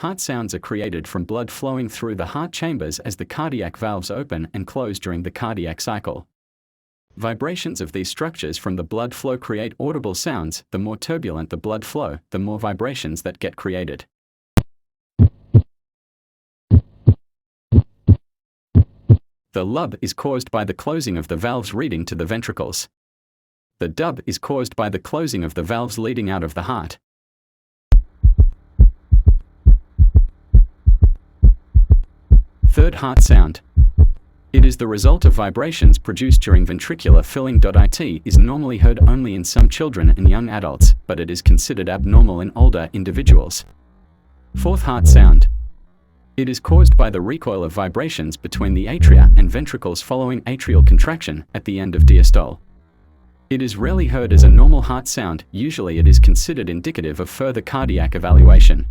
Heart sounds are created from blood flowing through the heart chambers as the cardiac valves open and close during the cardiac cycle. Vibrations of these structures from the blood flow create audible sounds. The more turbulent the blood flow, the more vibrations that get created. The lub is caused by the closing of the valves leading to the ventricles. The dub is caused by the closing of the valves leading out of the heart. Third heart sound. It is the result of vibrations produced during ventricular filling. It is normally heard only in some children and young adults, but it is considered abnormal in older individuals. Fourth heart sound. It is caused by the recoil of vibrations between the atria and ventricles following atrial contraction at the end of diastole. It is rarely heard as a normal heart sound. Usually it is considered indicative of further cardiac evaluation.